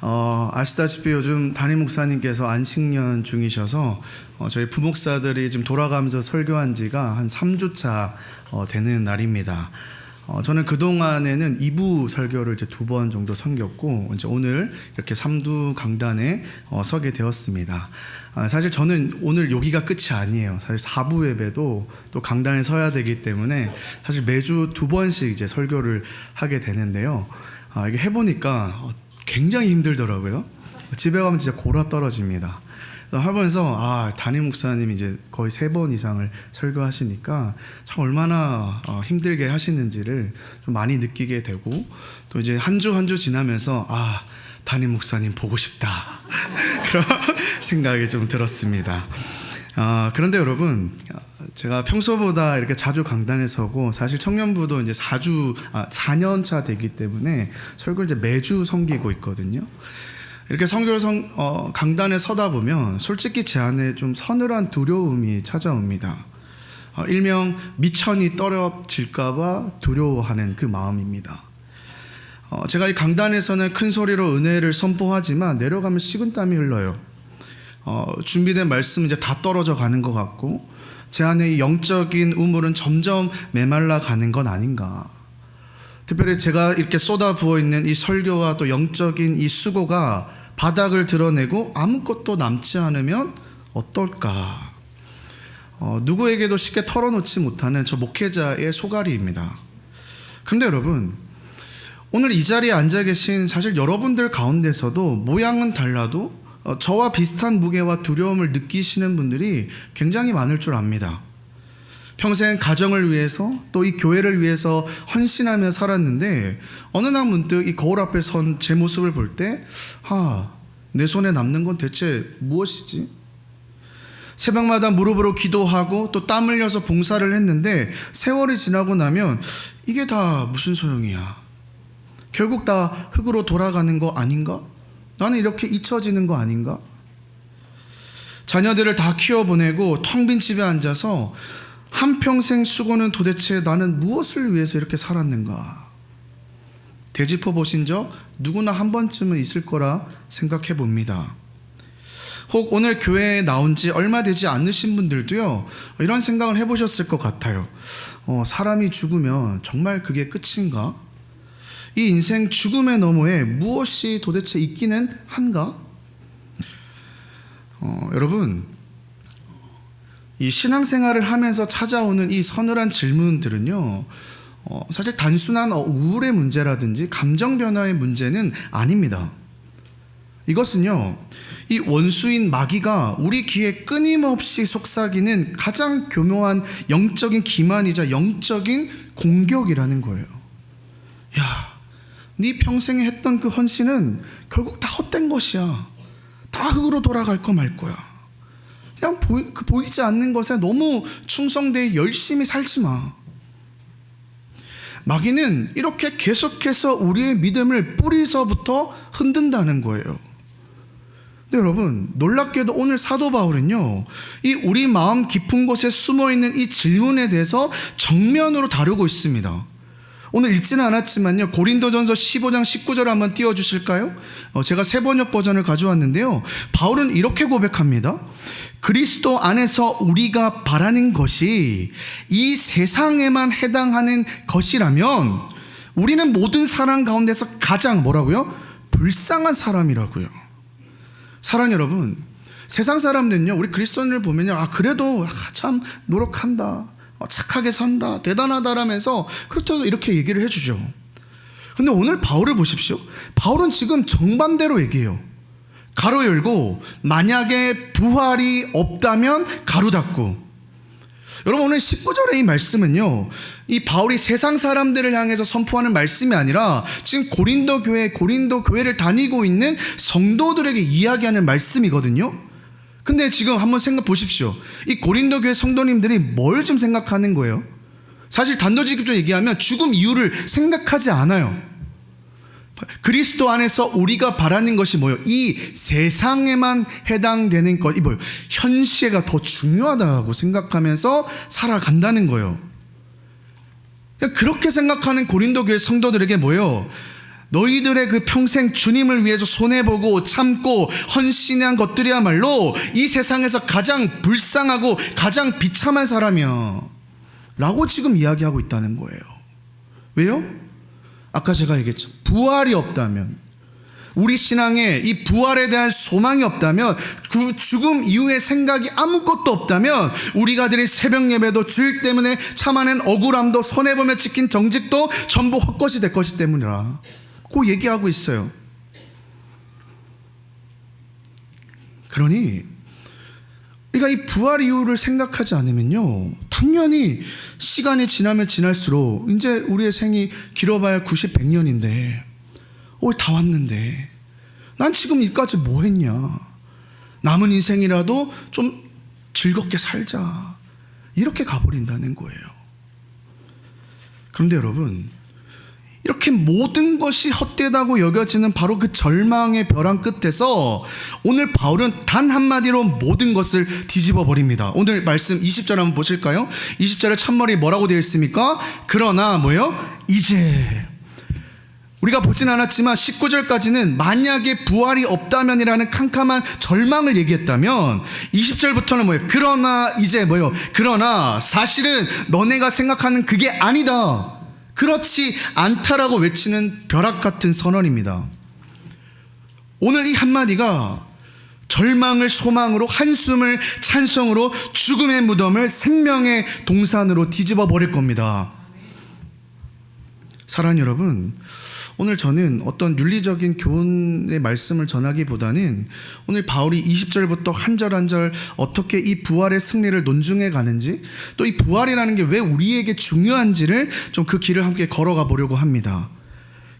아시다시피 요즘 담임 목사님께서 안식년 중이셔서 저희 부목사들이 지금 돌아가면서 설교한 지가 한 3주차 되는 날입니다. 저는 그동안에는 2부 설교를 이제 2번 정도 섬겼고, 이제 오늘 이렇게 3두 강단에 서게 되었습니다. 사실 저는 오늘 여기가 끝이 아니에요. 사실 4부 예배도 또 강단에 서야 되기 때문에 사실 매주 2번씩 이제 설교를 하게 되는데요. 이게 해보니까 굉장히 힘들더라고요. 집에 가면 진짜 골아 떨어집니다. 하면서 담임 목사님이 이제 거의 3번 이상을 설교하시니까 참 얼마나 힘들게 하시는지를 좀 많이 느끼게 되고, 또 이제 한 주 한 주 지나면서 담임 목사님 보고 싶다 그런 생각이 좀 들었습니다. 그런데 여러분, 제가 평소보다 이렇게 자주 강단에 서고, 사실 청년부도 이제 4년 차 되기 때문에 설교를 이제 매주 섬기고 있거든요. 이렇게 강단에 서다 보면 솔직히 제 안에 좀 서늘한 두려움이 찾아옵니다. 일명 미천이 떨어질까봐 두려워하는 그 마음입니다. 제가 이 강단에서는 큰 소리로 은혜를 선포하지만 내려가면 식은땀이 흘러요. 준비된 말씀은 이제 다 떨어져 가는 것 같고, 제 안에 이 영적인 우물은 점점 메말라 가는 건 아닌가. 특별히 제가 이렇게 쏟아부어 있는 이 설교와 또 영적인 이 수고가 바닥을 드러내고 아무것도 남지 않으면 어떨까. 누구에게도 쉽게 털어놓지 못하는 저 목회자의 소갈이입니다. 그런데 여러분, 오늘 이 자리에 앉아 계신 사실 여러분들 가운데서도 모양은 달라도 저와 비슷한 무게와 두려움을 느끼시는 분들이 굉장히 많을 줄 압니다. 평생 가정을 위해서 또 이 교회를 위해서 헌신하며 살았는데, 어느 날 문득 이 거울 앞에 선 제 모습을 볼 때 내 손에 남는 건 대체 무엇이지? 새벽마다 무릎으로 기도하고 또 땀 흘려서 봉사를 했는데 세월이 지나고 나면 이게 다 무슨 소용이야? 결국 다 흙으로 돌아가는 거 아닌가? 나는 이렇게 잊혀지는 거 아닌가? 자녀들을 다 키워보내고 텅 빈 집에 앉아서 한평생 수고는 도대체 나는 무엇을 위해서 이렇게 살았는가? 되짚어 보신 적 누구나 한 번쯤은 있을 거라 생각해 봅니다. 혹 오늘 교회에 나온 지 얼마 되지 않으신 분들도요, 이런 생각을 해보셨을 것 같아요. 사람이 죽으면 정말 그게 끝인가? 이 인생 죽음의 너머에 무엇이 도대체 있기는 한가? 여러분, 이 신앙생활을 하면서 찾아오는 이 서늘한 질문들은요, 사실 단순한 우울의 문제라든지 감정 변화의 문제는 아닙니다. 이것은요, 이 원수인 마귀가 우리 귀에 끊임없이 속삭이는 가장 교묘한 영적인 기만이자 영적인 공격이라는 거예요. 네 평생에 했던 그 헌신은 결국 다 헛된 것이야. 다 흙으로 돌아갈 거 말 거야. 그냥 보이지 않는 것에 너무 충성되어 열심히 살지 마. 마귀는 이렇게 계속해서 우리의 믿음을 뿌리서부터 흔든다는 거예요. 근데 여러분, 놀랍게도 오늘 사도 바울은요, 이 우리 마음 깊은 곳에 숨어있는 이 질문에 대해서 정면으로 다루고 있습니다. 오늘 읽지는 않았지만요, 고린도전서 15장 19절 한번 띄워주실까요? 제가 새번역 버전을 가져왔는데요, 바울은 이렇게 고백합니다. 그리스도 안에서 우리가 바라는 것이 이 세상에만 해당하는 것이라면 우리는 모든 사람 가운데서 가장 뭐라고요? 불쌍한 사람이라고요. 사랑 여러분, 세상 사람들은요, 우리 그리스도인을 보면요, 그래도 참 노력한다, 착하게 산다, 대단하다라면서 그렇다고 이렇게 얘기를 해주죠. 근데 오늘 바울을 보십시오. 바울은 지금 정반대로 얘기해요. 가로 열고, 만약에 부활이 없다면 가로 닫고. 여러분, 오늘 19절의 이 말씀은요, 이 바울이 세상 사람들을 향해서 선포하는 말씀이 아니라 지금 고린도 교회를 다니고 있는 성도들에게 이야기하는 말씀이거든요. 근데 지금 한번 생각 보십시오. 이 고린도 교회 성도님들이 뭘 좀 생각하는 거예요? 사실 단도직입적으로 얘기하면 죽음 이유를 생각하지 않아요. 그리스도 안에서 우리가 바라는 것이 뭐예요? 이 세상에만 해당되는 것, 이 뭐예요? 현시가 더 중요하다고 생각하면서 살아간다는 거예요. 그렇게 생각하는 고린도 교회 성도들에게 뭐예요? 너희들의 그 평생 주님을 위해서 손해보고 참고 헌신한 것들이야말로 이 세상에서 가장 불쌍하고 가장 비참한 사람이야 라고 지금 이야기하고 있다는 거예요. 왜요? 아까 제가 얘기했죠. 부활이 없다면, 우리 신앙에 이 부활에 대한 소망이 없다면, 그 죽음 이후의 생각이 아무것도 없다면 우리가 드린 새벽 예배도, 주일 때문에 참아낸 억울함도, 손해보며 지킨 정직도 전부 헛것이 될 것이 때문이라 그 얘기하고 있어요. 그러니 우리가 이 부활 이유를 생각하지 않으면요, 당연히 시간이 지나면 지날수록 이제 우리의 생이 길어봐야 90, 100년인데 다 왔는데 난 지금 이까지 뭐 했냐, 남은 인생이라도 좀 즐겁게 살자, 이렇게 가버린다는 거예요. 그런데 여러분, 이렇게 모든 것이 헛되다고 여겨지는 바로 그 절망의 벼랑 끝에서 오늘 바울은 단 한마디로 모든 것을 뒤집어 버립니다. 오늘 말씀 20절 한번 보실까요? 20절에 첫머리 뭐라고 되어 있습니까? 그러나 뭐요? 이제, 우리가 보진 않았지만 19절까지는 만약에 부활이 없다면이라는 캄캄한 절망을 얘기했다면 20절부터는 뭐예요? 그러나 이제 뭐예요? 그러나 사실은 너네가 생각하는 그게 아니다, 그렇지 않다라고 외치는 벼락 같은 선언입니다. 오늘 이 한마디가 절망을 소망으로, 한숨을 찬송으로, 죽음의 무덤을 생명의 동산으로 뒤집어 버릴 겁니다. 사랑하는 여러분, 오늘 저는 어떤 윤리적인 교훈의 말씀을 전하기보다는 오늘 바울이 20절부터 한 절 한 절 어떻게 이 부활의 승리를 논증해 가는지, 또 이 부활이라는 게 왜 우리에게 중요한지를 좀 그 길을 함께 걸어가 보려고 합니다.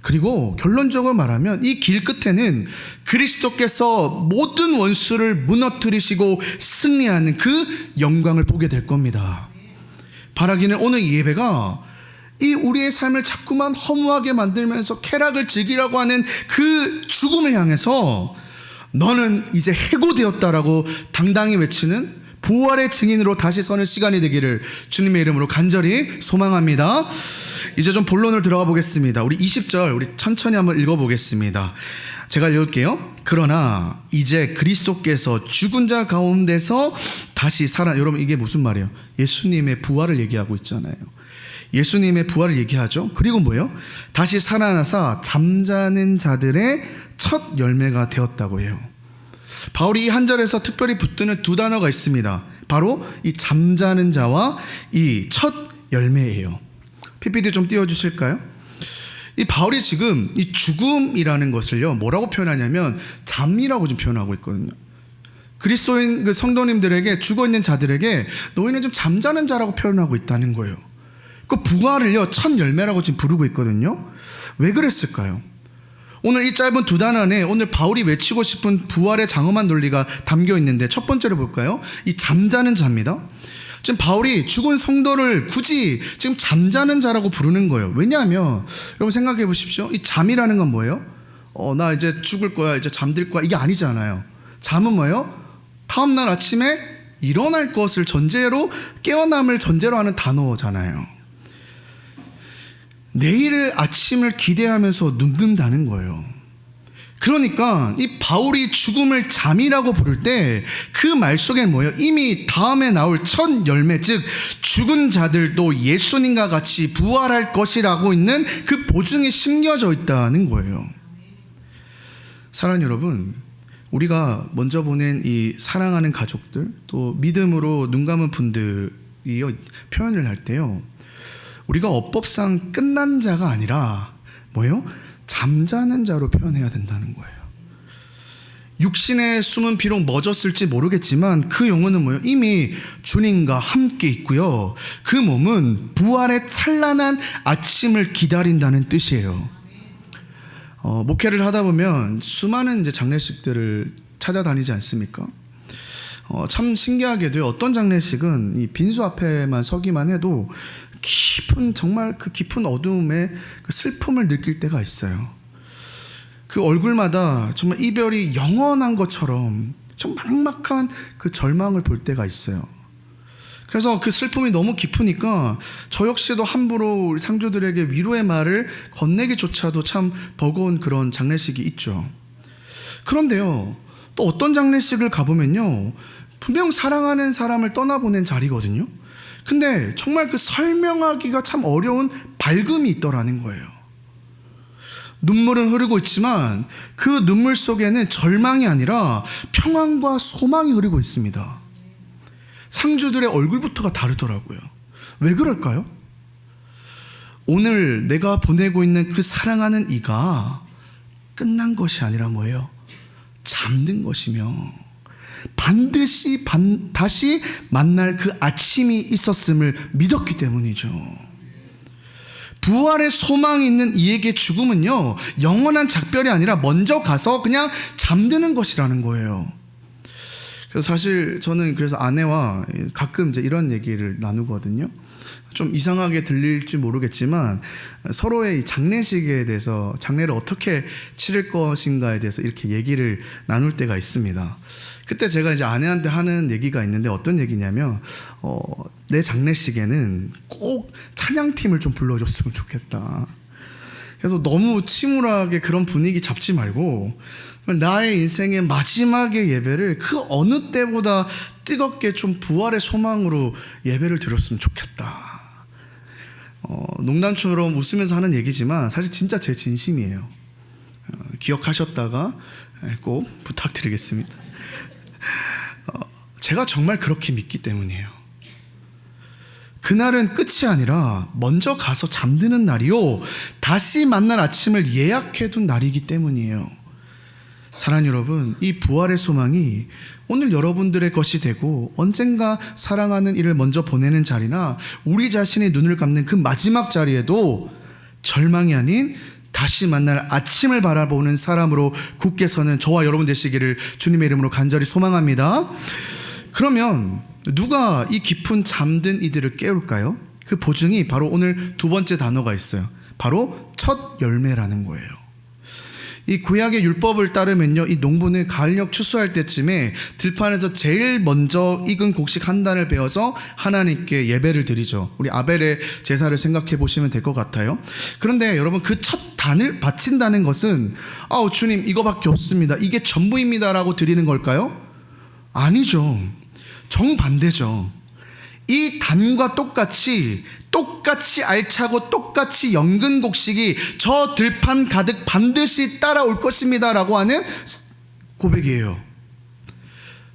그리고 결론적으로 말하면 이 길 끝에는 그리스도께서 모든 원수를 무너뜨리시고 승리하는 그 영광을 보게 될 겁니다. 바라기는 오늘 이 예배가 이 우리의 삶을 자꾸만 허무하게 만들면서 쾌락을 즐기라고 하는 그 죽음을 향해서 너는 이제 해고되었다라고 당당히 외치는 부활의 증인으로 다시 서는 시간이 되기를 주님의 이름으로 간절히 소망합니다. 이제 좀 본론을 들어가 보겠습니다. 우리 20절 우리 천천히 한번 읽어보겠습니다. 제가 읽을게요. 그러나 이제 그리스도께서 죽은 자 가운데서 다시 살아. 여러분, 이게 무슨 말이에요? 예수님의 부활을 얘기하고 있잖아요. 예수님의 부활을 얘기하죠. 그리고 뭐예요? 다시 살아나사 잠자는 자들의 첫 열매가 되었다고 해요. 바울이 이 한 절에서 특별히 붙드는 두 단어가 있습니다. 바로 이 잠자는 자와 이 첫 열매예요. PPT 좀 띄워주실까요? 이 바울이 지금 이 죽음이라는 것을요, 뭐라고 표현하냐면 잠이라고 좀 표현하고 있거든요. 그리스도인 그 성도님들에게, 죽어있는 자들에게 너희는 좀 잠자는 자라고 표현하고 있다는 거예요. 그 부활을요, 첫 열매라고 지금 부르고 있거든요. 왜 그랬을까요? 오늘 이 짧은 두 단어 안에 오늘 바울이 외치고 싶은 부활의 장엄한 논리가 담겨 있는데, 첫 번째로 볼까요? 이 잠자는 자입니다. 지금 바울이 죽은 성도를 굳이 지금 잠자는 자라고 부르는 거예요. 왜냐하면 여러분 생각해 보십시오. 이 잠이라는 건 뭐예요? 나 이제 죽을 거야, 이제 잠들 거야, 이게 아니잖아요. 잠은 뭐예요? 다음날 아침에 일어날 것을 전제로, 깨어남을 전제로 하는 단어잖아요. 내일 아침을 기대하면서 눕는다는 거예요. 그러니까 이 바울이 죽음을 잠이라고 부를 때 그 말 속엔 뭐예요? 이미 다음에 나올 첫 열매, 즉 죽은 자들도 예수님과 같이 부활할 것이라고 있는 그 보증이 심겨져 있다는 거예요. 사랑하는 여러분, 우리가 먼저 보낸 이 사랑하는 가족들, 또 믿음으로 눈 감은 분들이 표현을 할 때요, 우리가 어법상 끝난 자가 아니라 뭐예요? 잠자는 자로 표현해야 된다는 거예요. 육신의 숨은 비록 멎었을지 모르겠지만 그 영혼은 뭐예요? 이미 주님과 함께 있고요, 그 몸은 부활의 찬란한 아침을 기다린다는 뜻이에요. 목회를 하다 보면 수많은 이제 장례식들을 찾아다니지 않습니까? 참 신기하게도 어떤 장례식은 이 빈수 앞에만 서기만 해도 깊은, 정말 그 깊은 어두움에 그 슬픔을 느낄 때가 있어요. 그 얼굴마다 정말 이별이 영원한 것처럼 좀 막막한 그 절망을 볼 때가 있어요. 그래서 그 슬픔이 너무 깊으니까 저 역시도 함부로 우리 상주들에게 위로의 말을 건네기조차도 참 버거운 그런 장례식이 있죠. 그런데요, 또 어떤 장례식을 가보면요, 분명 사랑하는 사람을 떠나보낸 자리거든요. 근데 정말 그 설명하기가 참 어려운 밝음이 있더라는 거예요. 눈물은 흐르고 있지만 그 눈물 속에는 절망이 아니라 평안과 소망이 흐르고 있습니다. 상주들의 얼굴부터가 다르더라고요. 왜 그럴까요? 오늘 내가 보내고 있는 그 사랑하는 이가 끝난 것이 아니라 뭐예요? 잠든 것이며 반드시 다시 만날 그 아침이 있었음을 믿었기 때문이죠. 부활의 소망이 있는 이에게 죽음은요, 영원한 작별이 아니라 먼저 가서 그냥 잠드는 것이라는 거예요. 그래서 사실 저는 그래서 아내와 가끔 이제 이런 얘기를 나누거든요. 좀 이상하게 들릴지 모르겠지만 서로의 장례식에 대해서, 장례를 어떻게 치를 것인가에 대해서 이렇게 얘기를 나눌 때가 있습니다. 그때 제가 이제 아내한테 하는 얘기가 있는데, 어떤 얘기냐면 내 장례식에는 꼭 찬양팀을 좀 불러줬으면 좋겠다. 그래서 너무 침울하게 그런 분위기 잡지 말고 나의 인생의 마지막의 예배를 그 어느 때보다 뜨겁게 좀 부활의 소망으로 예배를 드렸으면 좋겠다. 농담처럼 웃으면서 하는 얘기지만 사실 진짜 제 진심이에요. 기억하셨다가 꼭 부탁드리겠습니다. 제가 정말 그렇게 믿기 때문이에요. 그날은 끝이 아니라 먼저 가서 잠드는 날이요, 다시 만날 아침을 예약해둔 날이기 때문이에요. 사랑하는 여러분, 이 부활의 소망이 오늘 여러분들의 것이 되고 언젠가 사랑하는 이를 먼저 보내는 자리나 우리 자신의 눈을 감는 그 마지막 자리에도 절망이 아닌 다시 만날 아침을 바라보는 사람으로 굳게 서는 저와 여러분 되시기를 주님의 이름으로 간절히 소망합니다. 그러면 누가 이 깊은 잠든 이들을 깨울까요? 그 보증이 바로 오늘 두 번째 단어가 있어요. 바로 첫 열매라는 거예요. 이 구약의 율법을 따르면요, 이 농부는 가을녘 추수할 때쯤에 들판에서 제일 먼저 익은 곡식 한 단을 베어서 하나님께 예배를 드리죠. 우리 아벨의 제사를 생각해 보시면 될 것 같아요. 그런데 여러분, 그 첫 단을 바친다는 것은 주님 이거밖에 없습니다, 이게 전부입니다라고 드리는 걸까요? 아니죠. 정반대죠. 이 단과 똑같이 알차고 똑같이 연근 곡식이 저 들판 가득 반드시 따라올 것입니다 라고 하는 고백이에요.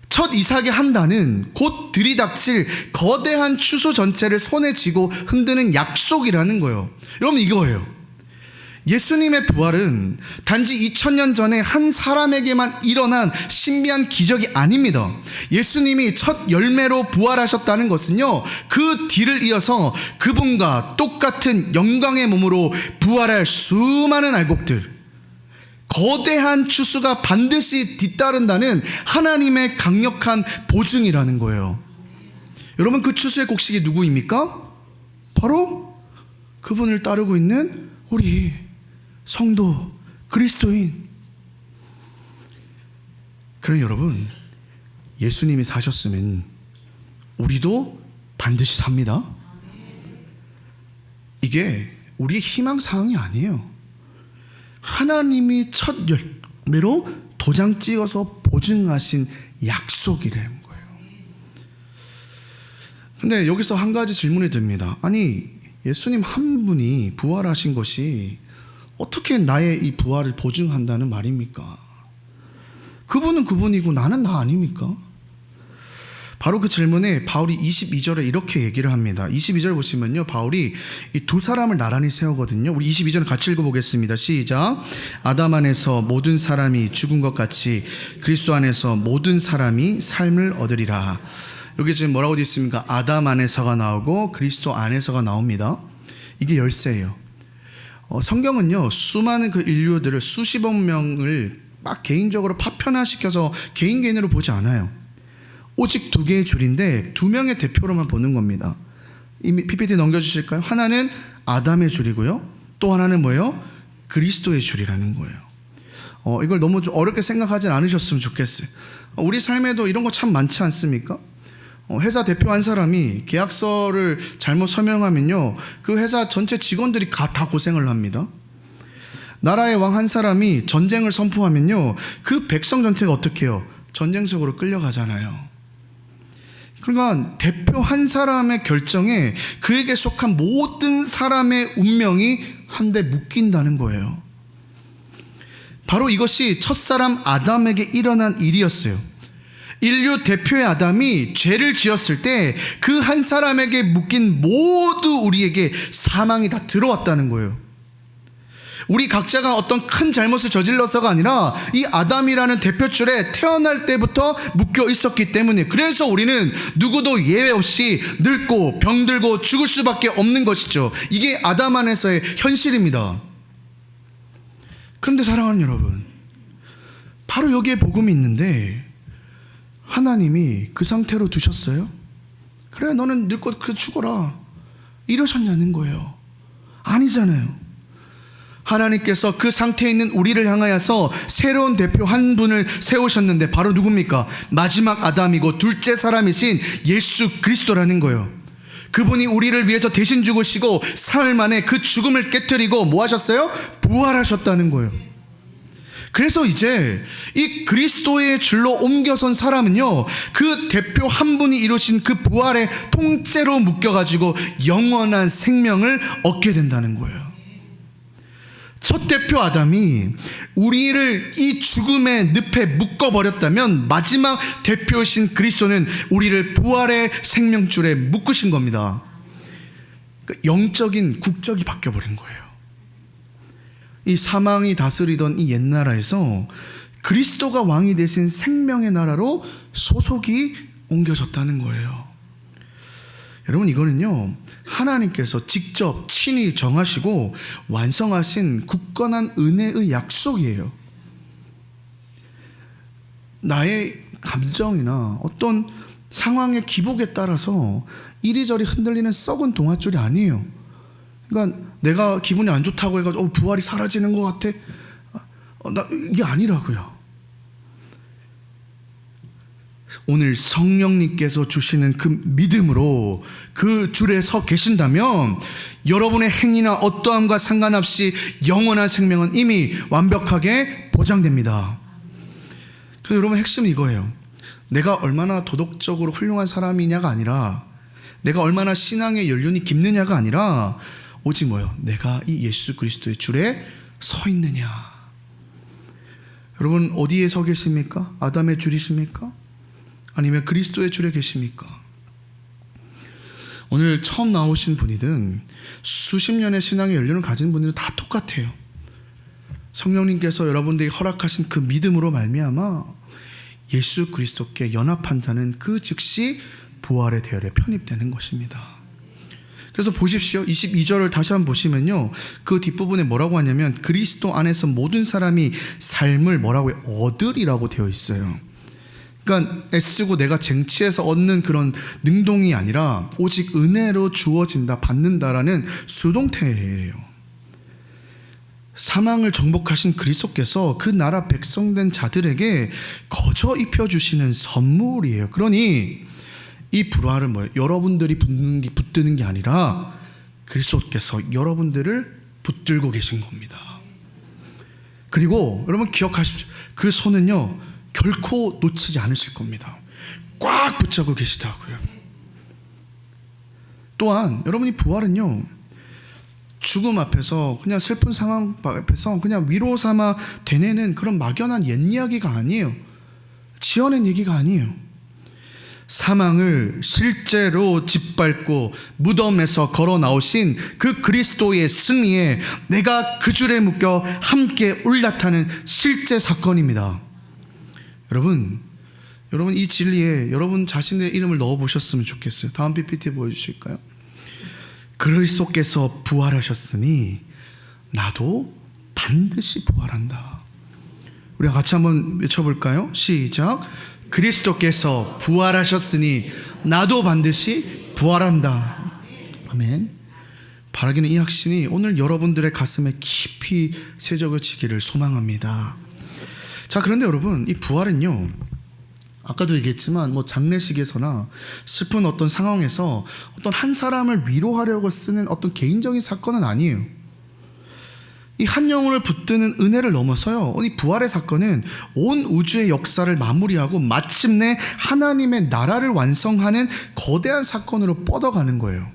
첫 이삭의 한 단은 곧 들이닥칠 거대한 추수 전체를 손에 쥐고 흔드는 약속이라는 거예요. 여러분, 이거예요. 예수님의 부활은 단지 2000년 전에 한 사람에게만 일어난 신비한 기적이 아닙니다. 예수님이 첫 열매로 부활하셨다는 것은요, 그 뒤를 이어서 그분과 똑같은 영광의 몸으로 부활할 수많은 알곡들, 거대한 추수가 반드시 뒤따른다는 하나님의 강력한 보증이라는 거예요. 여러분, 그 추수의 곡식이 누구입니까? 바로 그분을 따르고 있는 우리 성도, 그리스도인. 그럼 여러분, 예수님이 사셨으면 우리도 반드시 삽니다. 이게 우리의 희망사항이 아니에요. 하나님이 첫 열매로 도장 찍어서 보증하신 약속이라는 거예요. 근데 여기서 한 가지 질문이 듭니다. 아니, 예수님 한 분이 부활하신 것이 어떻게 나의 이 부활을 보증한다는 말입니까? 그분은 그분이고 나는 나 아닙니까? 바로 그 질문에 바울이 22절에 이렇게 얘기를 합니다. 22절 보시면요, 바울이 이 두 사람을 나란히 세우거든요. 우리 22절 같이 읽어보겠습니다. 시작. 아담 안에서 모든 사람이 죽은 것 같이 그리스도 안에서 모든 사람이 삶을 얻으리라. 여기 지금 뭐라고 되어 있습니까? 아담 안에서가 나오고 그리스도 안에서가 나옵니다. 이게 열쇠예요. 성경은요, 수많은 그 인류들을 수십억 명을 막 개인적으로 파편화시켜서 개인으로 보지 않아요. 오직 두 개의 줄인데 두 명의 대표로만 보는 겁니다. 이미 PPT 넘겨주실까요? 하나는 아담의 줄이고요, 또 하나는 뭐예요? 그리스도의 줄이라는 거예요. 이걸 너무 좀 어렵게 생각하진 않으셨으면 좋겠어요. 우리 삶에도 이런 거 참 많지 않습니까? 회사 대표 한 사람이 계약서를 잘못 서명하면요, 그 회사 전체 직원들이 다 고생을 합니다. 나라의 왕 한 사람이 전쟁을 선포하면요, 그 백성 전체가 어떻게 해요? 전쟁 속으로 끌려가잖아요. 그러니까 대표 한 사람의 결정에 그에게 속한 모든 사람의 운명이 한데 묶인다는 거예요. 바로 이것이 첫사람 아담에게 일어난 일이었어요. 인류 대표의 아담이 죄를 지었을 때 그 한 사람에게 묶인 모두 우리에게 사망이 다 들어왔다는 거예요. 우리 각자가 어떤 큰 잘못을 저질러서가 아니라 이 아담이라는 대표줄에 태어날 때부터 묶여 있었기 때문에, 그래서 우리는 누구도 예외 없이 늙고 병들고 죽을 수밖에 없는 것이죠. 이게 아담 안에서의 현실입니다. 그런데 사랑하는 여러분, 바로 여기에 복음이 있는데 하나님이 그 상태로 두셨어요? 그래, 너는 늙고 그 죽어라 이러셨냐는 거예요. 아니잖아요. 하나님께서 그 상태에 있는 우리를 향하여서 새로운 대표 한 분을 세우셨는데 바로 누굽니까? 마지막 아담이고 둘째 사람이신 예수 그리스도라는 거예요. 그분이 우리를 위해서 대신 죽으시고 사흘 만에 그 죽음을 깨뜨리고 뭐 하셨어요? 부활하셨다는 거예요. 그래서 이제 이 그리스도의 줄로 옮겨선 사람은요, 그 대표 한 분이 이루신 그 부활의 통째로 묶여가지고 영원한 생명을 얻게 된다는 거예요. 첫 대표 아담이 우리를 이 죽음의 늪에 묶어버렸다면 마지막 대표이신 그리스도는 우리를 부활의 생명줄에 묶으신 겁니다. 그러니까 영적인 국적이 바뀌어버린 거예요. 이 사망이 다스리던 이 옛나라에서 그리스도가 왕이 되신 생명의 나라로 소속이 옮겨졌다는 거예요. 여러분, 이거는요, 하나님께서 직접 친히 정하시고 완성하신 굳건한 은혜의 약속이에요. 나의 감정이나 어떤 상황의 기복에 따라서 이리저리 흔들리는 썩은 동아줄이 아니에요. 그러니까 내가 기분이 안 좋다고 해가지고 부활이 사라지는 것 같아, 이게 아니라고요. 오늘 성령님께서 주시는 그 믿음으로 그 줄에 서 계신다면 여러분의 행위나 어떠함과 상관없이 영원한 생명은 이미 완벽하게 보장됩니다. 그래서 여러분, 핵심은 이거예요. 내가 얼마나 도덕적으로 훌륭한 사람이냐가 아니라, 내가 얼마나 신앙의 연륜이 깊느냐가 아니라, 오직 뭐예요? 내가 이 예수 그리스도의 줄에 서 있느냐. 여러분, 어디에 서 계십니까? 아담의 줄이십니까? 아니면 그리스도의 줄에 계십니까? 오늘 처음 나오신 분이든 수십 년의 신앙의 연륜을 가진 분들은 다 똑같아요. 성령님께서 여러분들이 허락하신 그 믿음으로 말미암아 예수 그리스도께 연합한 자는 그 즉시 부활의 대열에 편입되는 것입니다. 그래서 보십시오. 22절을 다시 한번 보시면요, 그 뒷부분에 뭐라고 하냐면 그리스도 안에서 모든 사람이 삶을 뭐라고 해요? 얻으리라고 되어 있어요. 그러니까 애쓰고 내가 쟁취해서 얻는 그런 능동이 아니라 오직 은혜로 주어진다, 받는다라는 수동태예요. 사망을 정복하신 그리스도께서 그 나라 백성된 자들에게 거저 입혀주시는 선물이에요. 그러니 이 부활은 뭐예요? 여러분들이 붙드는 게 아니라 그리스도께서 여러분들을 붙들고 계신 겁니다. 그리고 여러분 기억하십시오. 그 손은요, 결코 놓치지 않으실 겁니다. 꽉 붙잡고 계시다고요. 또한 여러분이 부활은요, 죽음 앞에서 그냥 슬픈 상황 앞에서 그냥 위로 삼아 되뇌는 그런 막연한 옛 이야기가 아니에요. 지어낸 얘기가 아니에요. 사망을 실제로 짓밟고 무덤에서 걸어 나오신 그 그리스도의 승리에 내가 그 줄에 묶여 함께 올라타는 실제 사건입니다. 여러분 이 진리에 여러분 자신의 이름을 넣어보셨으면 좋겠어요. 다음 PPT 보여주실까요? 그리스도께서 부활하셨으니 나도 반드시 부활한다. 우리가 같이 한번 외쳐볼까요? 시작. 그리스도께서 부활하셨으니 나도 반드시 부활한다. 아멘. 바라기는 이 확신이 오늘 여러분들의 가슴에 깊이 새겨지기를 소망합니다. 자, 그런데 여러분, 이 부활은요, 아까도 얘기했지만 뭐 장례식에서나 슬픈 어떤 상황에서 어떤 한 사람을 위로하려고 쓰는 어떤 개인적인 사건은 아니에요. 이 한 영혼을 붙드는 은혜를 넘어서요, 이 부활의 사건은 온 우주의 역사를 마무리하고 마침내 하나님의 나라를 완성하는 거대한 사건으로 뻗어가는 거예요.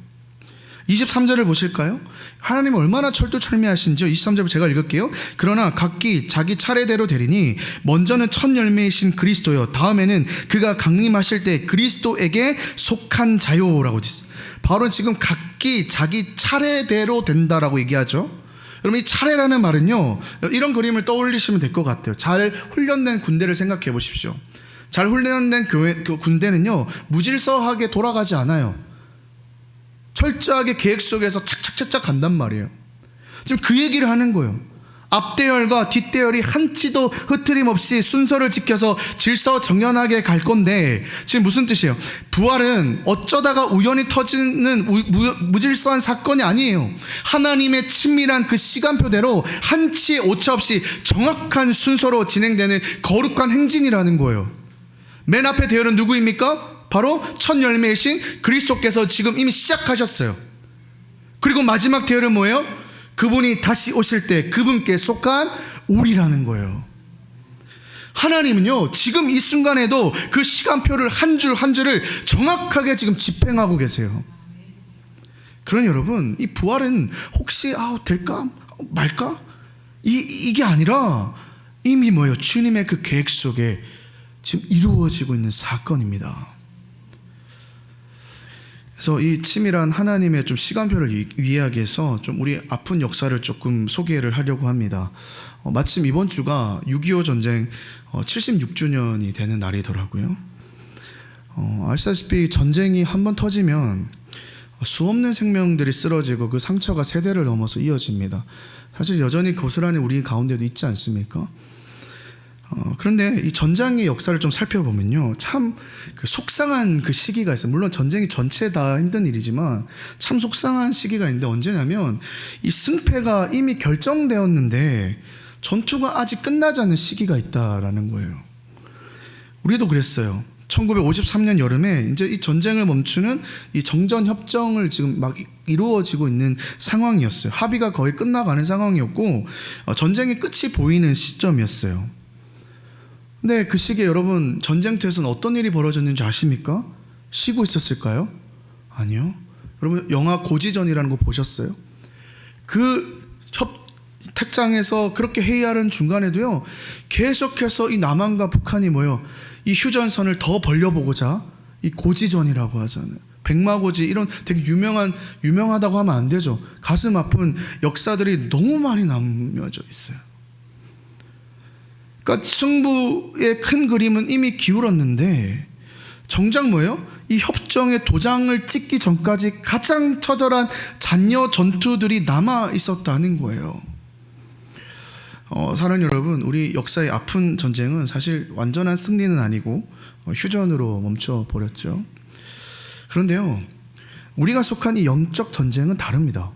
23절을 보실까요? 하나님은 얼마나 철두철미하신지요. 23절 제가 읽을게요. 그러나 각기 자기 차례대로 되리니 먼저는 첫 열매이신 그리스도요, 다음에는 그가 강림하실 때 그리스도에게 속한 자요라고 됐어요. 바로 지금 각기 자기 차례대로 된다라고 얘기하죠. 여러분, 이 차례라는 말은요, 이런 그림을 떠올리시면 될 것 같아요. 잘 훈련된 군대를 생각해 보십시오. 잘 훈련된 그 군대는요, 무질서하게 돌아가지 않아요. 철저하게 계획 속에서 착착착착 간단 말이에요. 지금 그 얘기를 하는 거예요. 앞대열과 뒷대열이 한치도 흐트림 없이 순서를 지켜서 질서정연하게 갈 건데, 지금 무슨 뜻이에요? 부활은 어쩌다가 우연히 터지는 무질서한 사건이 아니에요. 하나님의 친밀한 그 시간표대로 한치의 오차 없이 정확한 순서로 진행되는 거룩한 행진이라는 거예요. 맨 앞에 대열은 누구입니까? 바로 첫 열매이신 그리스도께서 지금 이미 시작하셨어요. 그리고 마지막 대열은 뭐예요? 그분이 다시 오실 때 그분께 속한 우리라는 거예요. 하나님은요, 지금 이 순간에도 그 시간표를 한 줄 한 줄을 정확하게 지금 집행하고 계세요. 그러니 여러분, 이 부활은 혹시 될까 말까? 이게 아니라 이미 뭐예요? 주님의 그 계획 속에 지금 이루어지고 있는 사건입니다. 그래서 이 치밀한 하나님의 좀 시간표를 이해하기 위해서 좀 우리 아픈 역사를 조금 소개를 하려고 합니다. 마침 이번 주가 6.25 전쟁 76주년이 되는 날이더라고요. 아시다시피 전쟁이 한번 터지면 수없는 생명들이 쓰러지고 그 상처가 세대를 넘어서 이어집니다. 사실 여전히 고스란히 우리 가운데도 있지 않습니까? 그런데 이 전쟁의 역사를 좀 살펴보면요, 참 그 속상한 그 시기가 있어요. 물론 전쟁이 전체 다 힘든 일이지만 참 속상한 시기가 있는데, 언제냐면 이 승패가 이미 결정되었는데 전투가 아직 끝나지 않은 시기가 있다라는 거예요. 우리도 그랬어요. 1953년 여름에 이제 이 전쟁을 멈추는 이 정전 협정을 지금 막 이루어지고 있는 상황이었어요. 합의가 거의 끝나가는 상황이었고 전쟁의 끝이 보이는 시점이었어요. 근데 그 시기에 여러분, 전쟁터에서는 어떤 일이 벌어졌는지 아십니까? 쉬고 있었을까요? 아니요. 여러분, 영화 고지전이라는 거 보셨어요? 그 택장에서 그렇게 회의하는 중간에도요, 계속해서 이 남한과 북한이 뭐예요? 이 휴전선을 더 벌려보고자, 이 고지전이라고 하잖아요. 백마고지, 이런 되게 유명하다고 하면 안 되죠. 가슴 아픈 역사들이 너무 많이 남겨져 있어요. 그러니까 승부의 큰 그림은 이미 기울었는데 정작 뭐예요? 이 협정의 도장을 찍기 전까지 가장 처절한 잔여 전투들이 남아 있었다는 거예요. 사랑하는 여러분, 우리 역사의 아픈 전쟁은 사실 완전한 승리는 아니고 휴전으로 멈춰버렸죠. 그런데요, 우리가 속한 이 영적 전쟁은 다릅니다.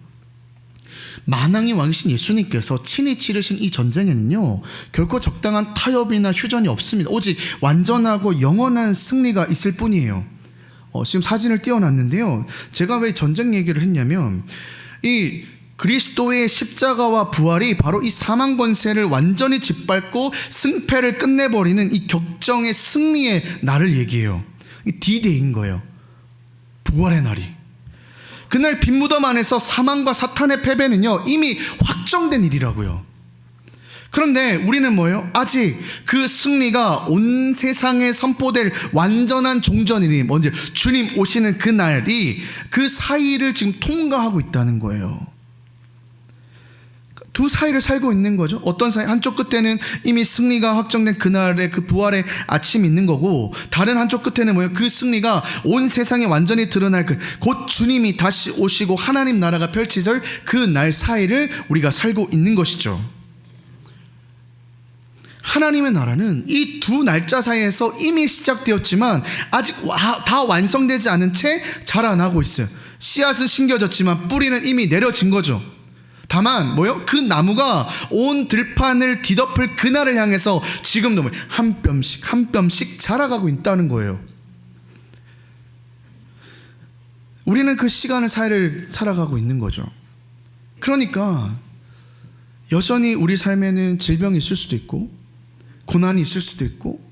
만왕의 왕이신 예수님께서 친히 치르신 이 전쟁에는요, 결코 적당한 타협이나 휴전이 없습니다. 오직 완전하고 영원한 승리가 있을 뿐이에요. 지금 사진을 띄워놨는데요, 제가 왜 전쟁 얘기를 했냐면, 이 그리스도의 십자가와 부활이 바로 이 사망 권세를 완전히 짓밟고 승패를 끝내버리는 이 격정의 승리의 날을 얘기해요. 이 D-Day인 거예요. 부활의 날이. 그날 빈무덤 안에서 사망과 사탄의 패배는요, 이미 확정된 일이라고요. 그런데 우리는 뭐예요? 아직 그 승리가 온 세상에 선포될 완전한 종전일이 먼저 주님 오시는 그 날이, 그 사이를 지금 통과하고 있다는 거예요. 두 사이를 살고 있는 거죠. 어떤 사이? 한쪽 끝에는 이미 승리가 확정된 그날의 그 부활의 아침이 있는 거고, 다른 한쪽 끝에는 뭐예요? 그 승리가 온 세상에 완전히 드러날 곧 주님이 다시 오시고 하나님 나라가 펼쳐질 그 날 사이를 우리가 살고 있는 것이죠. 하나님의 나라는 이 두 날짜 사이에서 이미 시작되었지만 아직 다 완성되지 않은 채 자라나고 있어요. 씨앗은 심겨졌지만 뿌리는 이미 내려진 거죠. 다만 뭐요? 그 나무가 온 들판을 뒤덮을 그날을 향해서 지금도 한 뼘씩 한 뼘씩 자라가고 있다는 거예요. 우리는 그 시간을 사이를 살아가고 있는 거죠. 그러니까 여전히 우리 삶에는 질병이 있을 수도 있고 고난이 있을 수도 있고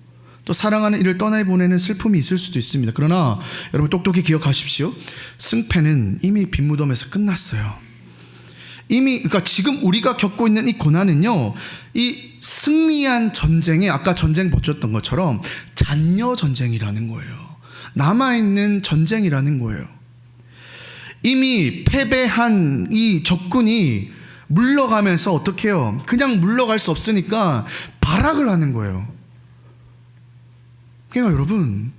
또 사랑하는 이를 떠나보내는 슬픔이 있을 수도 있습니다. 그러나 여러분 똑똑히 기억하십시오. 승패는 이미 빈무덤에서 끝났어요. 그러니까 지금 우리가 겪고 있는 이 고난은요, 이 승리한 전쟁에 아까 전쟁 버텼던 것처럼 잔여 전쟁이라는 거예요. 남아있는 전쟁이라는 거예요. 이미 패배한 이 적군이 물러가면서 어떻게 해요? 그냥 물러갈 수 없으니까 발악을 하는 거예요. 그러니까 여러분,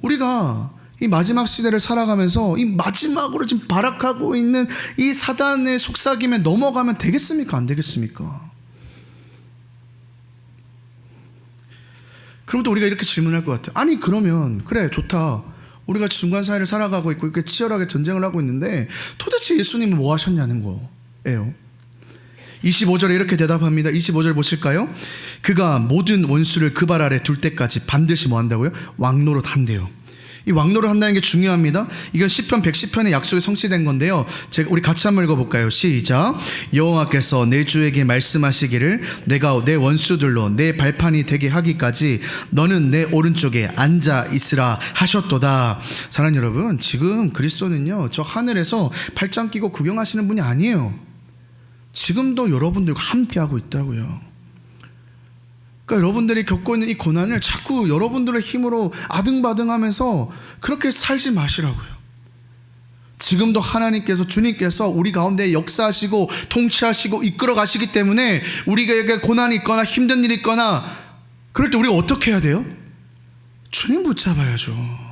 우리가 이 마지막 시대를 살아가면서 이 마지막으로 지금 발악하고 있는 이 사단의 속삭임에 넘어가면 되겠습니까? 안 되겠습니까? 그럼 또 우리가 이렇게 질문할 것 같아요. 아니 그러면 그래 좋다. 우리가 중간 사이를 살아가고 있고 이렇게 치열하게 전쟁을 하고 있는데 도대체 예수님은 뭐 하셨냐는 거예요. 25절에 이렇게 대답합니다. 25절 보실까요? 그가 모든 원수를 그 발 아래 둘 때까지 반드시 뭐 한다고요? 왕노릇 한대요. 이 왕노릇 한다는 게 중요합니다. 이건 시편 110편의 약속이 성취된 건데요. 우리 같이 한번 읽어볼까요? 시작. 여호와께서 내 주에게 말씀하시기를 내가 내 원수들로 내 발판이 되게 하기까지 너는 내 오른쪽에 앉아 있으라 하셨도다. 사랑하는 여러분, 지금 그리스도는요 저 하늘에서 팔짱 끼고 구경하시는 분이 아니에요. 지금도 여러분들과 함께하고 있다고요. 그러니까 여러분들이 겪고 있는 이 고난을 자꾸 여러분들의 힘으로 아등바등하면서 그렇게 살지 마시라고요. 지금도 하나님께서, 주님께서 우리 가운데 역사하시고 통치하시고 이끌어 가시기 때문에 우리에게 고난이 있거나 힘든 일이 있거나 그럴 때 우리가 어떻게 해야 돼요? 주님 붙잡아야죠.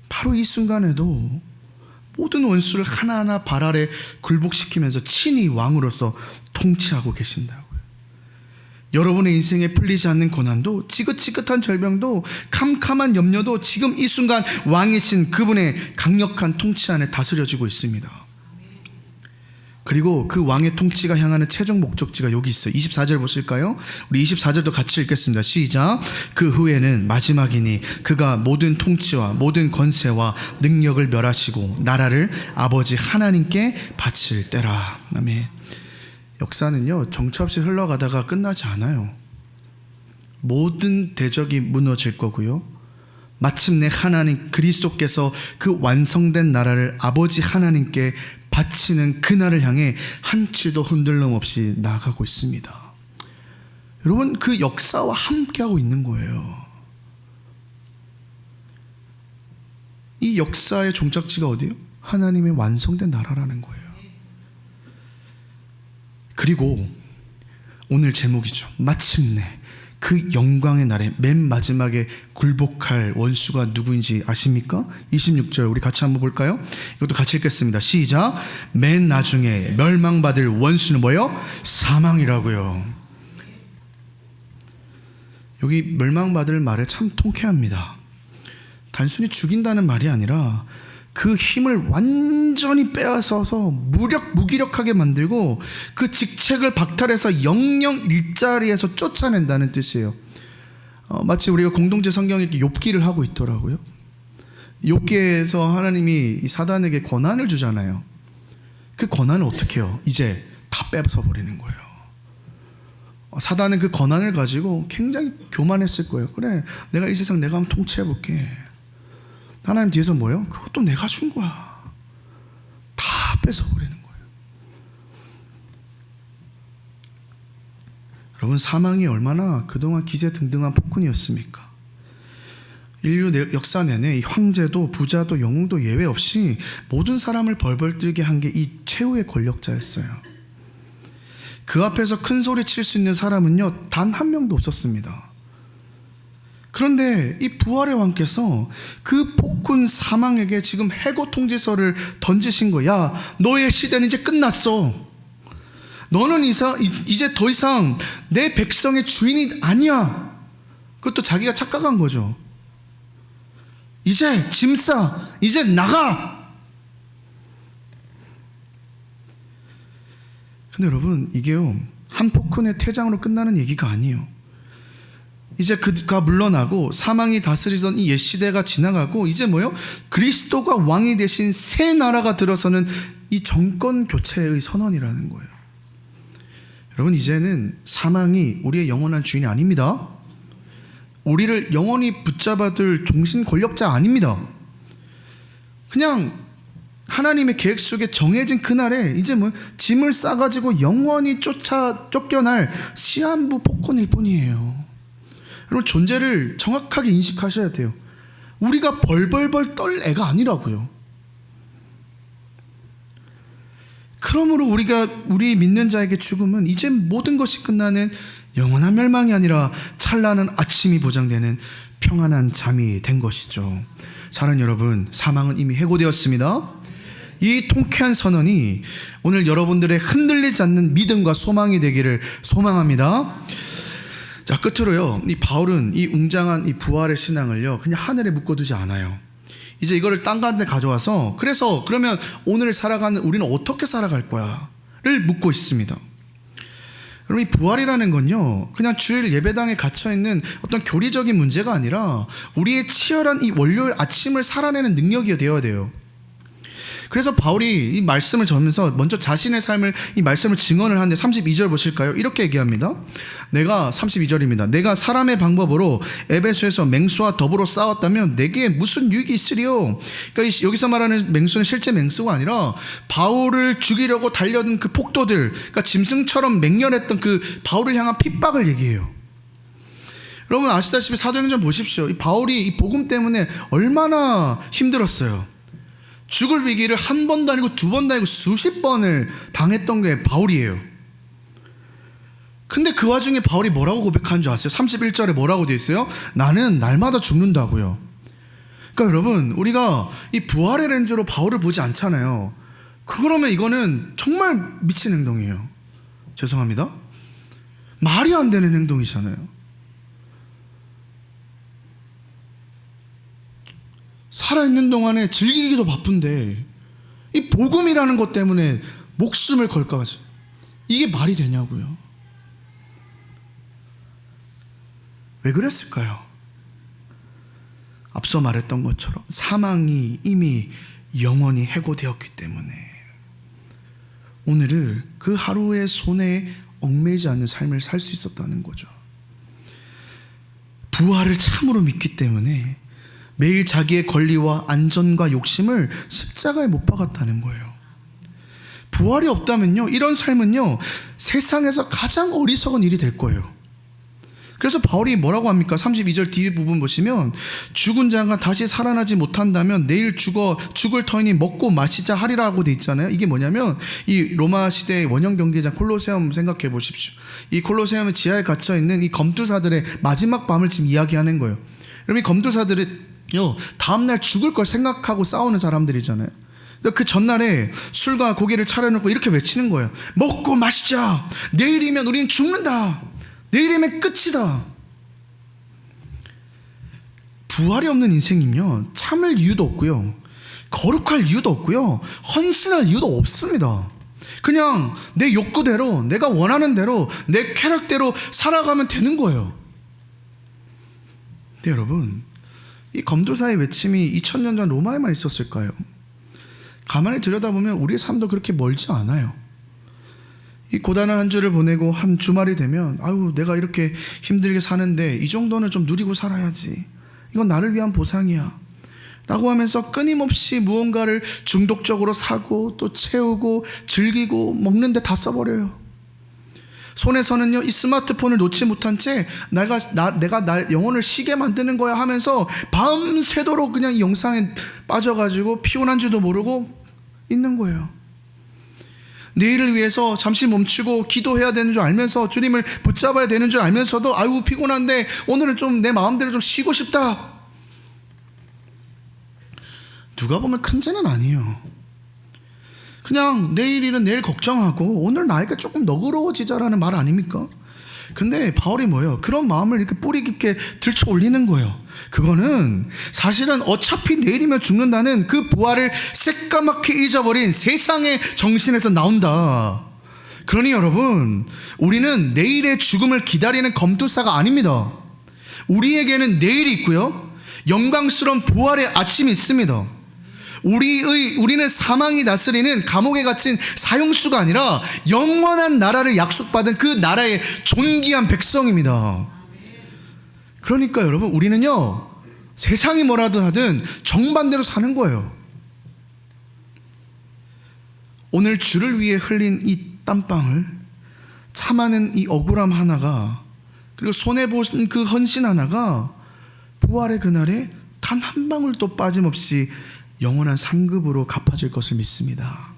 바로 이 순간에도 모든 원수를 하나하나 발 아래 굴복시키면서 친히 왕으로서 통치하고 계신다고요. 여러분의 인생에 풀리지 않는 고난도, 지긋지긋한 절병도, 캄캄한 염려도 지금 이 순간 왕이신 그분의 강력한 통치 안에 다스려지고 있습니다. 그리고 그 왕의 통치가 향하는 최종 목적지가 여기 있어요. 24절 보실까요? 우리 24절도 같이 읽겠습니다. 시작. 그 후에는 마지막이니 그가 모든 통치와 모든 권세와 능력을 멸하시고 나라를 아버지 하나님께 바칠 때라. 아멘. 역사는요 정처 없이 흘러가다가 끝나지 않아요. 모든 대적이 무너질 거고요, 마침내 하나님 그리스도께서 그 완성된 나라를 아버지 하나님께 바치는 그날을 향해 한치도 흔들림 없이 나아가고 있습니다. 여러분, 그 역사와 함께하고 있는 거예요. 이 역사의 종착지가 어디예요? 하나님의 완성된 나라라는 거예요. 그리고 오늘 제목이죠. 마침내 그 영광의 날에 맨 마지막에 굴복할 원수가 누구인지 아십니까? 26절 우리 같이 한번 볼까요? 이것도 같이 읽겠습니다. 시작. 맨 나중에 멸망받을 원수는 뭐예요? 사망이라고요. 여기 멸망받을 말에 참 통쾌합니다. 단순히 죽인다는 말이 아니라 그 힘을 완전히 빼앗아서 무기력하게 만들고 그 직책을 박탈해서 영영 일자리에서 쫓아낸다는 뜻이에요. 마치 우리가 공동체 성경에 욥기를 하고 있더라고요. 욥기에서 하나님이 이 사단에게 권한을 주잖아요. 그 권한을 어떻게 해요? 이제 다 뺏어버리는 거예요. 사단은 그 권한을 가지고 굉장히 교만했을 거예요. 그래, 내가 이 세상 내가 한번 통치해볼게. 하나님 뒤에서 뭐예요? 그것도 내가 준 거야. 다 뺏어버리는 거예요. 여러분, 사망이 얼마나 그동안 기세등등한 폭군이었습니까? 인류 역사 내내 이 황제도 부자도 영웅도 예외 없이 모든 사람을 벌벌 떨게 한 게 이 최후의 권력자였어요. 그 앞에서 큰 소리 칠 수 있는 사람은요 단 한 명도 없었습니다. 그런데 이 부활의 왕께서 그 폭군 사망에게 지금 해고 통지서를 던지신 거야. 너의 시대는 이제 끝났어. 너는 이제 더 이상 내 백성의 주인이 아니야. 그것도 자기가 착각한 거죠. 이제 짐 싸, 이제 나가. 근데 여러분, 이게요, 한 폭군의 퇴장으로 끝나는 얘기가 아니에요. 이제 그가 물러나고 사망이 다스리던 이 옛시대가 지나가고 이제 뭐요? 그리스도가 왕이 되신 새 나라가 들어서는 이 정권 교체의 선언이라는 거예요. 여러분, 이제는 사망이 우리의 영원한 주인이 아닙니다. 우리를 영원히 붙잡아둘 종신 권력자 아닙니다. 그냥 하나님의 계획 속에 정해진 그날에 이제 뭐 짐을 싸가지고 영원히 쫓겨날 시한부 폭군일 뿐이에요. 여러분, 존재를 정확하게 인식하셔야 돼요. 우리가 벌벌벌 떨 애가 아니라고요. 그러므로 우리 믿는 자에게 죽음은 이제 모든 것이 끝나는 영원한 멸망이 아니라 찬란한 아침이 보장되는 평안한 잠이 된 것이죠. 사랑하는 여러분, 사망은 이미 해고되었습니다. 이 통쾌한 선언이 오늘 여러분들의 흔들리지 않는 믿음과 소망이 되기를 소망합니다. 자, 끝으로요, 이 바울은 이 웅장한 이 부활의 신앙을요 그냥 하늘에 묶어두지 않아요. 이제 이거를 땅 가운데 가져와서 그러면 오늘 살아가는 우리는 어떻게 살아갈 거야를 묻고 있습니다. 여러분, 이 부활이라는 건요 그냥 주일 예배당에 갇혀있는 어떤 교리적인 문제가 아니라 우리의 치열한 이 월요일 아침을 살아내는 능력이 되어야 돼요. 그래서 바울이 이 말씀을 전하면서 먼저 자신의 삶을 이 말씀을 증언을 하는데 32절 보실까요? 이렇게 얘기합니다. 32절입니다. 내가 사람의 방법으로 에베소에서 맹수와 더불어 싸웠다면 내게 무슨 유익이 있으리요? 그러니까 여기서 말하는 맹수는 실제 맹수가 아니라 바울을 죽이려고 달려든 그 폭도들, 그러니까 짐승처럼 맹렬했던 그 바울을 향한 핍박을 얘기해요. 여러분 아시다시피 사도행전 보십시오. 이 바울이 이 복음 때문에 얼마나 힘들었어요. 죽을 위기를 한 번도 아니고 두 번도 아니고 수십 번을 당했던 게 바울이에요. 근데 그 와중에 바울이 뭐라고 고백한 줄 아세요? 31절에 뭐라고 되어 있어요? 나는 날마다 죽는다고요. 그러니까 여러분, 우리가 이 부활의 렌즈로 바울을 보지 않잖아요. 그러면 이거는 정말 미친 행동이에요. 죄송합니다. 말이 안 되는 행동이잖아요. 살아있는 동안에 즐기기도 바쁜데 이 복음이라는 것 때문에 목숨을 걸까 하지. 이게 말이 되냐고요. 왜 그랬을까요? 앞서 말했던 것처럼 사망이 이미 영원히 해고되었기 때문에 오늘을 그 하루의 손에 얽매이지 않는 삶을 살 수 있었다는 거죠. 부활을 참으로 믿기 때문에 매일 자기의 권리와 안전과 욕심을 십자가에 못 박았다는 거예요. 부활이 없다면요, 이런 삶은요 세상에서 가장 어리석은 일이 될 거예요. 그래서 바울이 뭐라고 합니까? 32절 뒤에 부분 보시면 죽은 자가 다시 살아나지 못한다면 내일 죽을 터이니 먹고 마시자 하리라고 돼 있잖아요. 이게 뭐냐면 이 로마 시대의 원형 경기장 콜로세움 생각해 보십시오. 이 콜로세움의 지하에 갇혀 있는 이 검투사들의 마지막 밤을 지금 이야기하는 거예요. 여러분, 이 검투사들이 다음날 죽을 걸 생각하고 싸우는 사람들이잖아요. 그 전날에 술과 고기를 차려놓고 이렇게 외치는 거예요. 먹고 마시자. 내일이면 우리는 죽는다. 내일이면 끝이다. 부활이 없는 인생이면 참을 이유도 없고요, 거룩할 이유도 없고요, 헌신할 이유도 없습니다. 그냥 내 욕구대로, 내가 원하는 대로, 내 쾌락대로 살아가면 되는 거예요. 근데 여러분, 이 검도사의 외침이 2000년 전 로마에만 있었을까요? 가만히 들여다보면 우리의 삶도 그렇게 멀지 않아요. 이 고단한 한 주를 보내고 한 주말이 되면 아유, 내가 이렇게 힘들게 사는데 이 정도는 좀 누리고 살아야지, 이건 나를 위한 보상이야 라고 하면서 끊임없이 무언가를 중독적으로 사고 또 채우고 즐기고 먹는데 다 써버려요. 손에서는요 이 스마트폰을 놓지 못한 채 내가 날 영혼을 쉬게 만드는 거야 하면서 밤새도록 그냥 이 영상에 빠져가지고 피곤한 줄도 모르고 있는 거예요. 내일을 위해서 잠시 멈추고 기도해야 되는 줄 알면서, 주님을 붙잡아야 되는 줄 알면서도 아이고 피곤한데 오늘은 좀 내 마음대로 좀 쉬고 싶다. 누가 보면 큰 죄는 아니에요. 그냥 내일 일은 내일 걱정하고 오늘 나에게 조금 너그러워지자라는 말 아닙니까? 근데 바울이 뭐예요? 그런 마음을 이렇게 뿌리 깊게 들쳐 올리는 거예요. 그거는 사실은 어차피 내일이면 죽는다는 그 부활을 새까맣게 잊어버린 세상의 정신에서 나온다. 그러니 여러분, 우리는 내일의 죽음을 기다리는 검투사가 아닙니다. 우리에게는 내일이 있고요, 영광스러운 부활의 아침이 있습니다. 우리는 사망이 다스리는 감옥에 갇힌 사형수가 아니라 영원한 나라를 약속받은 그 나라의 존귀한 백성입니다. 그러니까 여러분, 우리는요, 세상이 뭐라도 하든 정반대로 사는 거예요. 오늘 주를 위해 흘린 이 땀방울, 참아낸 이 억울함 하나가, 그리고 손해본 그 헌신 하나가 부활의 그날에 단 한 방울도 빠짐없이 영원한 상급으로 갚아질 것을 믿습니다.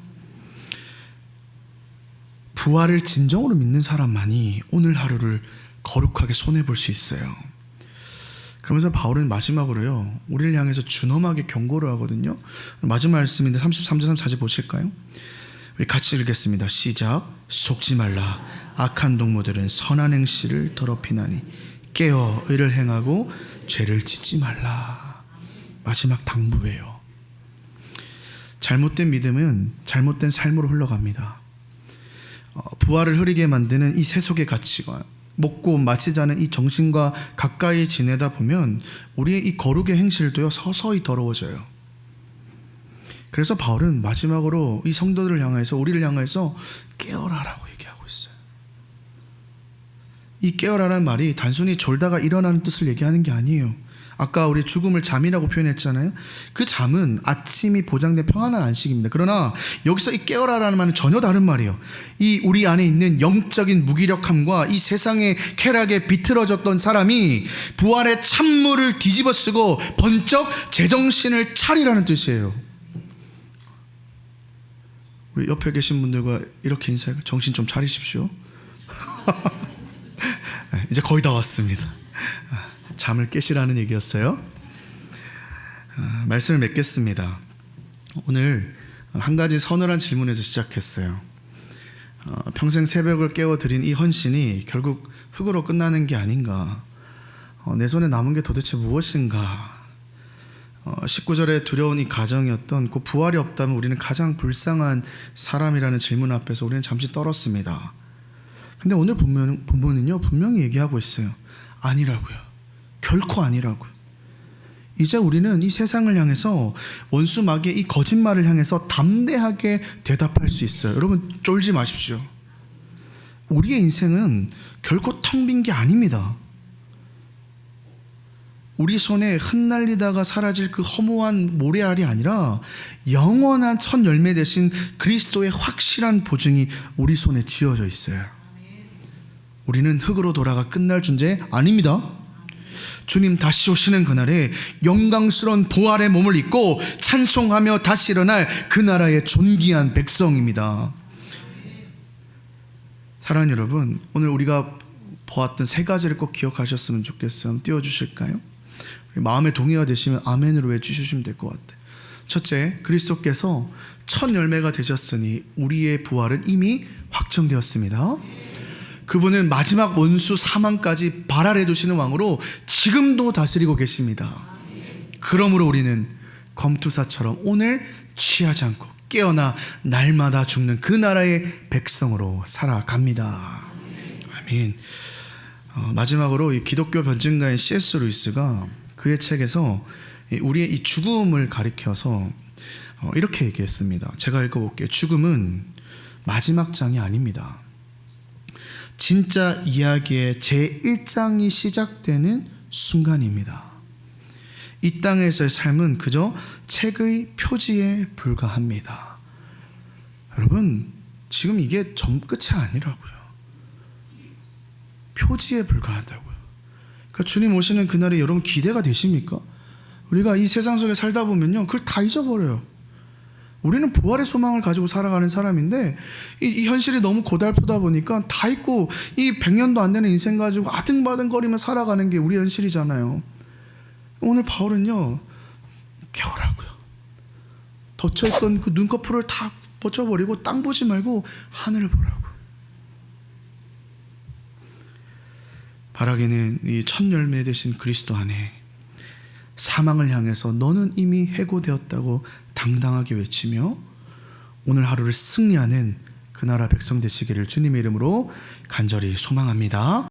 부활을 진정으로 믿는 사람만이 오늘 하루를 거룩하게 손해볼 수 있어요. 그러면서 바울은 마지막으로요, 우리를 향해서 준엄하게 경고를 하거든요. 마지막 말씀인데 33절 34절 보실까요? 우리 같이 읽겠습니다. 시작. 속지 말라. 악한 동무들은 선한 행실을 더럽히나니 깨어 의를 행하고 죄를 짓지 말라. 마지막 당부예요. 잘못된 믿음은 잘못된 삶으로 흘러갑니다. 부활을 흐리게 만드는 이 세속의 가치관, 먹고 마시자는 이 정신과 가까이 지내다 보면 우리의 이 거룩의 행실도요, 서서히 더러워져요. 그래서 바울은 마지막으로 이 성도들을 향해서, 우리를 향해서 깨어라라고 얘기하고 있어요. 이 깨어라라는 말이 단순히 졸다가 일어나는 뜻을 얘기하는 게 아니에요. 아까 우리 죽음을 잠이라고 표현했잖아요. 그 잠은 아침이 보장된 평안한 안식입니다. 그러나 여기서 이 깨어라라는 말은 전혀 다른 말이에요. 이 우리 안에 있는 영적인 무기력함과 이 세상의 쾌락에 비틀어졌던 사람이 부활의 찬물을 뒤집어 쓰고 번쩍 제정신을 차리라는 뜻이에요. 우리 옆에 계신 분들과 이렇게 인사해요. 정신 좀 차리십시오. 이제 거의 다 왔습니다. 잠을 깨시라는 얘기였어요. 말씀을 맺겠습니다. 오늘 한 가지 서늘한 질문에서 시작했어요. 평생 새벽을 깨워드린 이 헌신이 결국 흙으로 끝나는 게 아닌가? 내 손에 남은 게 도대체 무엇인가? 19절에 두려운 이 가정이었던 그 부활이 없다면 우리는 가장 불쌍한 사람이라는 질문 앞에서 우리는 잠시 떨었습니다. 근데 오늘 본문은요, 분명히 얘기하고 있어요. 아니라고요. 결코 아니라고요. 이제 우리는 이 세상을 향해서, 원수 마귀의 이 거짓말을 향해서 담대하게 대답할 수 있어요. 여러분, 쫄지 마십시오. 우리의 인생은 결코 텅 빈 게 아닙니다. 우리 손에 흩날리다가 사라질 그 허무한 모래알이 아니라 영원한 첫 열매 대신 그리스도의 확실한 보증이 우리 손에 쥐어져 있어요. 우리는 흙으로 돌아가 끝날 존재 아닙니다. 주님 다시 오시는 그날에 영광스러운 부활의 몸을 입고 찬송하며 다시 일어날 그 나라의 존귀한 백성입니다. 사랑하는 여러분, 오늘 우리가 보았던 세 가지를 꼭 기억하셨으면 좋겠어요. 한번 띄워주실까요? 마음에 동의가 되시면 아멘으로 외쳐주시면 될 것 같아요. 첫째, 그리스도께서 첫 열매가 되셨으니 우리의 부활은 이미 확정되었습니다. 그분은 마지막 원수 사망까지 발아래 두시는 왕으로 지금도 다스리고 계십니다. 그러므로 우리는 검투사처럼 오늘 취하지 않고 깨어나 날마다 죽는 그 나라의 백성으로 살아갑니다. 아멘. 마지막으로 이 기독교 변증가인 C.S. 루이스가 그의 책에서 우리의 이 죽음을 가리켜서 이렇게 얘기했습니다. 제가 읽어볼게요. 죽음은 마지막 장이 아닙니다. 진짜 이야기의 제1장이 시작되는 순간입니다. 이 땅에서의 삶은 그저 책의 표지에 불과합니다. 여러분, 지금 이게 끝이 아니라고요. 표지에 불과하다고요. 그러니까 주님 오시는 그날이 여러분 기대가 되십니까? 우리가 이 세상 속에 살다 보면요, 그걸 다 잊어버려요. 우리는 부활의 소망을 가지고 살아가는 사람인데 이 현실이 너무 고달프다 보니까 다 잊고 이 100년도 안 되는 인생 가지고 아등바등거리며 살아가는 게 우리 현실이잖아요. 오늘 바울은요, 깨우라고요. 덧혀있던 그 눈꺼풀을 다 벗겨버리고 땅 보지 말고 하늘을 보라고. 바라기는 이 첫 열매 되신 그리스도 안에 사망을 향해서 너는 이미 해고되었다고 당당하게 외치며 오늘 하루를 승리하는 그 나라 백성 되시기를 주님의 이름으로 간절히 소망합니다.